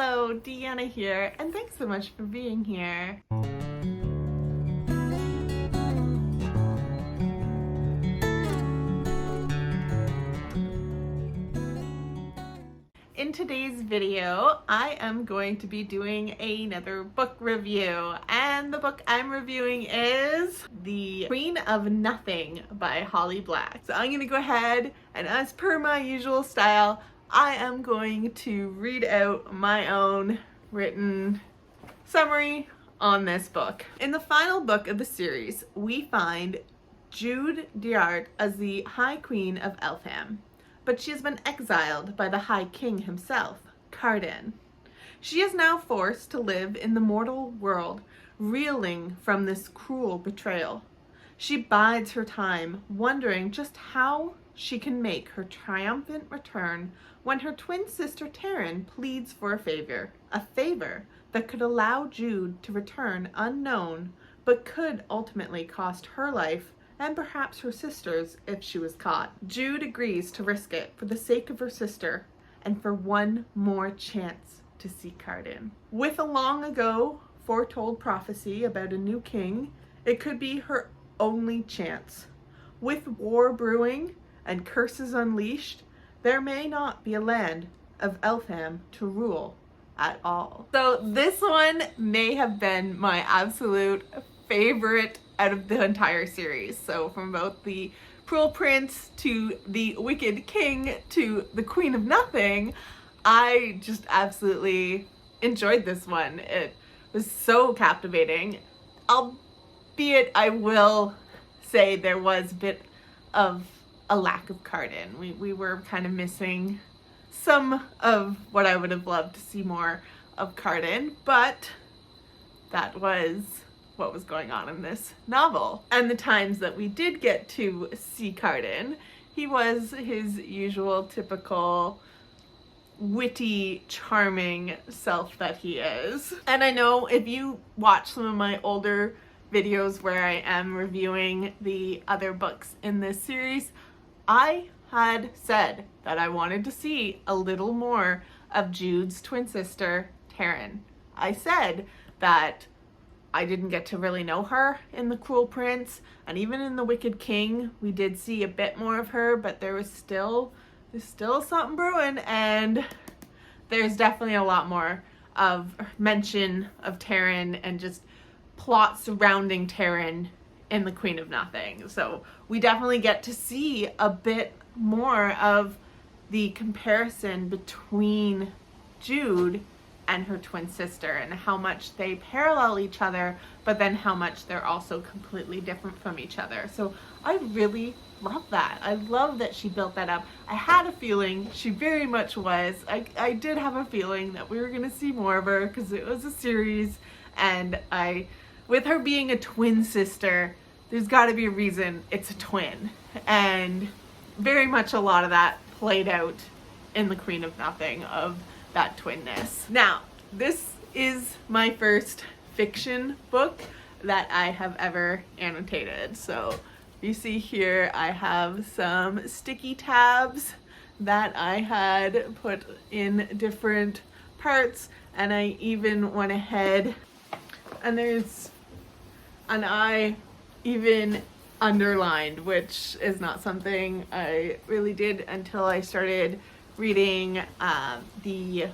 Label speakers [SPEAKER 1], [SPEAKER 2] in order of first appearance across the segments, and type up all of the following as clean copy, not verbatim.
[SPEAKER 1] Hello, Deanna here, and thanks so much for being here. In today's video, I am going to be doing another book review, and the book I'm reviewing is The Queen of Nothing by Holly Black. So I'm going to go ahead and, as per my usual style, I am going to read out my own written summary on this book. In the final book of the series, we find Jude Diart as the High Queen of Elfham, but she has been exiled by the High King himself, Cardan. She is now forced to live in the mortal world, reeling from this cruel betrayal. She bides her time, wondering just how she can make her triumphant return when her twin sister Taryn pleads for a favor that could allow Jude to return unknown, but could ultimately cost her life and perhaps her sister's if she was caught. Jude agrees to risk it for the sake of her sister and for one more chance to see Cardan. With a long ago foretold prophecy about a new king, it could be her only chance. With war brewing and curses unleashed, there may not be a land of Elfham to rule at all. So this one may have been my absolute favorite out of the entire series. So from both the Cruel Prince to the Wicked King to the Queen of Nothing, I just absolutely enjoyed this one. It was so captivating, albeit I will say there was a bit of a lack of Cardan. We were kind of missing some of what I would have loved to see more of Cardan, but that was what was going on in this novel. And the times that we did get to see Cardan, he was his usual typical witty, charming self that he is. And I know if you watch some of my older videos where I am reviewing the other books in this series, I had said that I wanted to see a little more of Jude's twin sister, Taryn. I said that I didn't get to really know her in The Cruel Prince, and even in The Wicked King, we did see a bit more of her, but there's still something brewing, and there's definitely a lot more of mention of Taryn and just plot surrounding Taryn in The Queen of Nothing. So we definitely get to see a bit more of the comparison between Jude and her twin sister and how much they parallel each other, but then how much they're also completely different from each other. So I really love that. I love that she built that up. I had a feeling she very much was. I did have a feeling that we were going to see more of her because it was a series, and with her being a twin sister, there's got to be a reason it's a twin. And very much a lot of that played out in The Queen of Nothing, of that twinness. Now, this is my first fiction book that I have ever annotated. So you see here I have some sticky tabs that I had put in different parts, and I even went ahead and I even underlined, which is not something I really did until I started reading the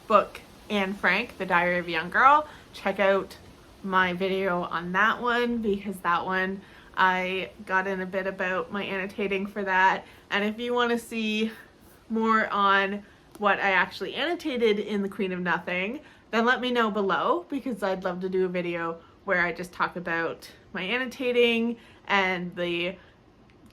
[SPEAKER 1] book Anne Frank, The Diary of a Young Girl. Check out my video on that one, because that one I got in a bit about my annotating for that. And if you want to see more on what I actually annotated in The Queen of Nothing, then let me know below, because I'd love to do a video where I just talk about my annotating and the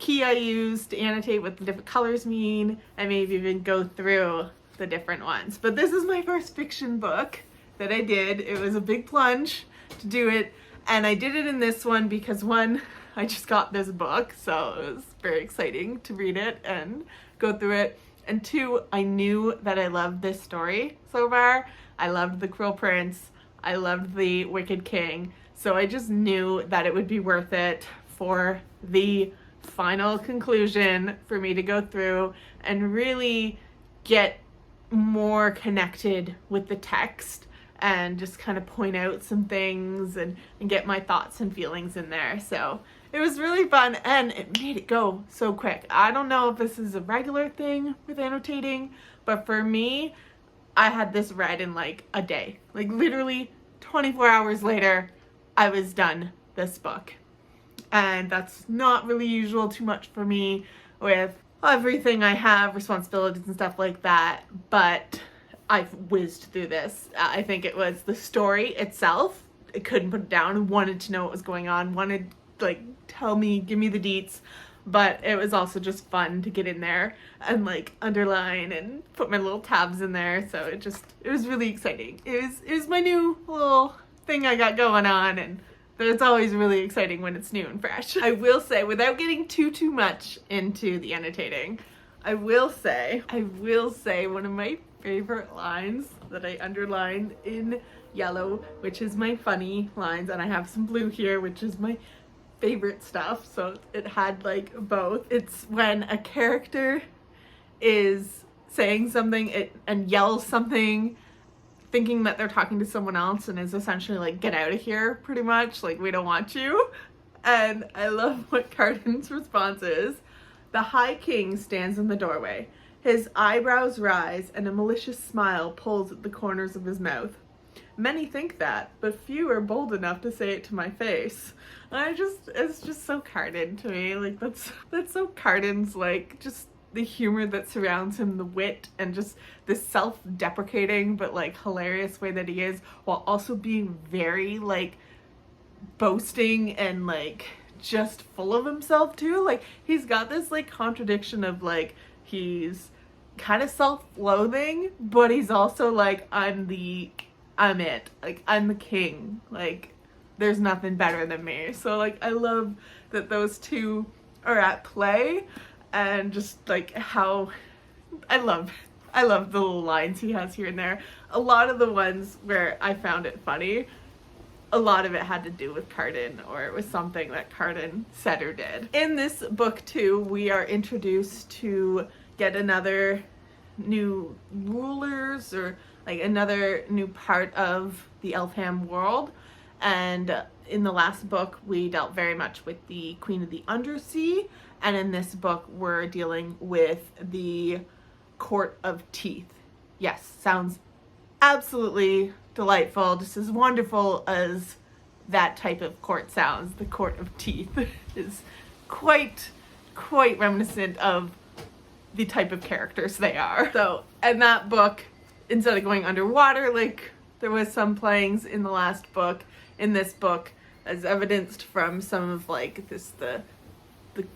[SPEAKER 1] key I use to annotate, what the different colors mean, and maybe even go through the different ones. But this is my first fiction book that I did. It was a big plunge to do it, and I did it in this one because, one, I just got this book, so it was very exciting to read it and go through it, and two, I knew that I loved this story so far. I loved The Cruel Prince, I loved The Wicked King, so I just knew that it would be worth it for the final conclusion for me to go through and really get more connected with the text and just kind of point out some things and get my thoughts and feelings in there. So it was really fun, and it made it go so quick. I don't know if this is a regular thing with annotating, but for me, I had this read in like a day. Like literally 24 hours later, I was done this book. And that's not really usual too much for me with everything I have, responsibilities and stuff like that, but I've whizzed through this. I think it was the story itself. I couldn't put it down, wanted to know what was going on, wanted like tell me, give me the deets, but it was also just fun to get in there and like underline and put my little tabs in there. So it was really exciting. It was my new little thing I got going on, and it's always really exciting when it's new and fresh. I will say, without getting too much into the annotating, I will say one of my favorite lines that I underlined in yellow, which is my funny lines, and I have some blue here, which is my favorite stuff, so it had like both. It's when a character is saying something and yells something thinking that they're talking to someone else and is essentially like, get out of here, pretty much, like, we don't want you. And I love what Cardan's response is. The High King stands in the doorway. His eyebrows rise and a malicious smile pulls at the corners of his mouth. Many think that, but few are bold enough to say it to my face. And it's just so Cardan to me. Like, that's so Cardan's, like, just the humor that surrounds him, the wit, and just the self-deprecating but like hilarious way that he is, while also being very like boasting and like just full of himself too. Like, he's got this like contradiction of like, he's kind of self-loathing, but he's also like, I'm it, like, I'm the king, like, there's nothing better than me. So like, I love that those two are at play, and just like how I love the little lines he has here and there. A lot of the ones where I found it funny, a lot of it had to do with Cardan, or it was something that Cardan said or did. In this book too, we are introduced to yet another new rulers, or like another new part of the Elfham world. And in the last book, we dealt very much with the Queen of the Undersea, and in this book, we're dealing with the Court of Teeth. Yes, sounds absolutely delightful, just as wonderful as that type of court sounds. The Court of Teeth is quite reminiscent of the type of characters they are. So, in that book, instead of going underwater, like there was some playings in the last book, in this book, as evidenced from some of like the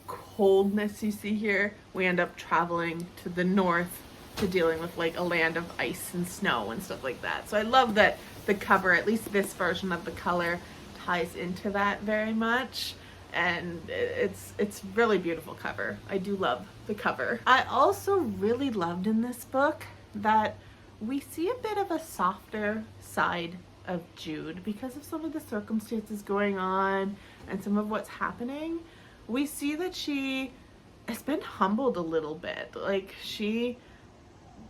[SPEAKER 1] coldness you see here, we end up traveling to the north to dealing with like a land of ice and snow and stuff like that. So I love that the cover, at least this version of the color, ties into that very much, and it's really beautiful cover. I do love the cover. I also really loved in this book that we see a bit of a softer side of Jude because of some of the circumstances going on and some of what's happening. We see that she has been humbled a little bit. Like, she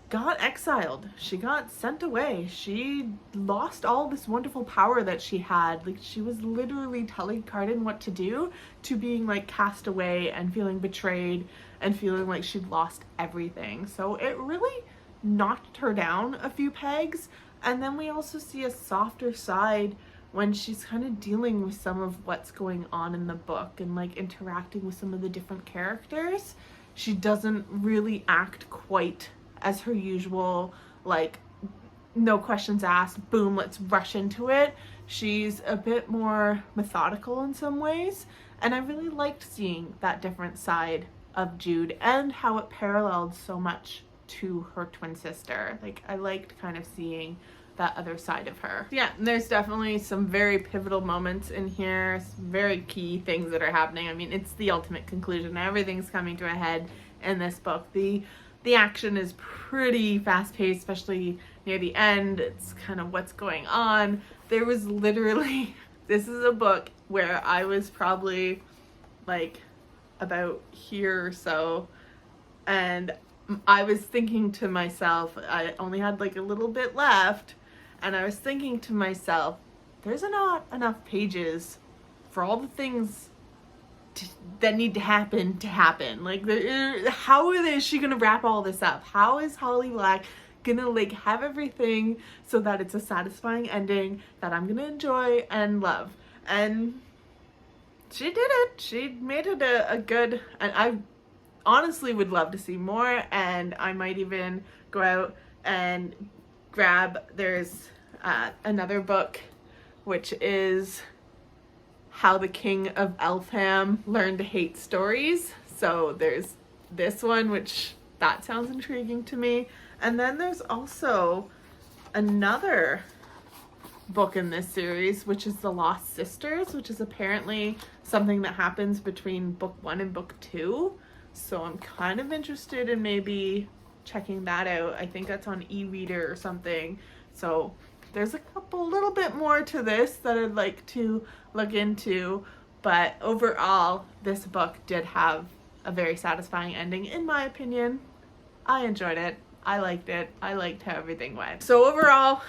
[SPEAKER 1] got exiled. She got sent away. She lost all this wonderful power that she had. Like, she was literally telling Cardan what to do, to being like cast away and feeling betrayed and feeling like she'd lost everything. So it really knocked her down a few pegs. And then we also see a softer side when she's kind of dealing with some of what's going on in the book and like interacting with some of the different characters. She doesn't really act quite as her usual, like, no questions asked, boom, let's rush into it. She's a bit more methodical in some ways, and I really liked seeing that different side of Jude and how it paralleled so much to her twin sister. Like, I liked kind of seeing that other side of her. Yeah, and there's definitely some very pivotal moments in here, some very key things that are happening. I mean, it's the ultimate conclusion. Everything's coming to a head in this book. The action is pretty fast-paced, especially near the end. It's kind of what's going on. There was literally, this is a book where I was probably like about here or so, and I was thinking to myself, I only had like a little bit left, and I was thinking to myself, there's not enough pages for all the things that need to happen. Like, how is she gonna wrap all this up? How is Holly Black gonna like have everything so that it's a satisfying ending that I'm gonna enjoy and love? And she did it. She made it a good, and I honestly would love to see more, and I might even go out and grab, there's another book which is How the King of Elfham Learned to Hate Stories. So there's this one, which that sounds intriguing to me. And then there's also another book in this series, which is The Lost Sisters, which is apparently something that happens between book 1 and book 2. So I'm kind of interested in maybe checking that out. I think that's on e-reader or something. So there's a little bit more to this that I'd like to look into, but overall this book did have a very satisfying ending in my opinion. I enjoyed it. I liked it. I liked how everything went. So overall,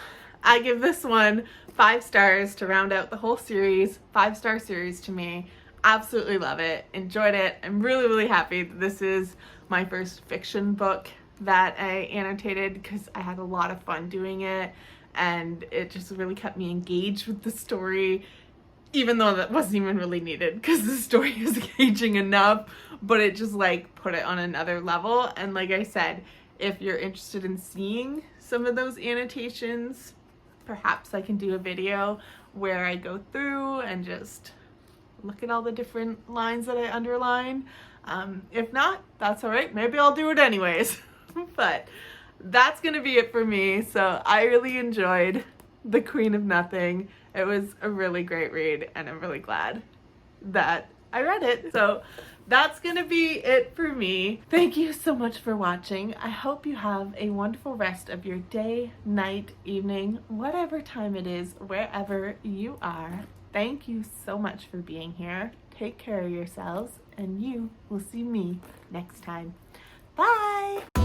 [SPEAKER 1] I give this one 5 stars to round out the whole series. 5-star series to me. Absolutely love it. Enjoyed it. I'm really happy that this is my first fiction book that I annotated, because I had a lot of fun doing it, and it just really kept me engaged with the story, even though that wasn't even really needed because the story is engaging enough, but it just like put it on another level. And like I said, if you're interested in seeing some of those annotations, perhaps I can do a video where I go through and just look at all the different lines that I underline. If not, that's all right. Maybe I'll do it anyways. But that's gonna be it for me. So I really enjoyed The Queen of Nothing. It was a really great read, and I'm really glad that I read it. So that's gonna be it for me. Thank you so much for watching. I hope you have a wonderful rest of your day, night, evening, whatever time it is, wherever you are. Thank you so much for being here. Take care of yourselves, and you will see me next time. Bye!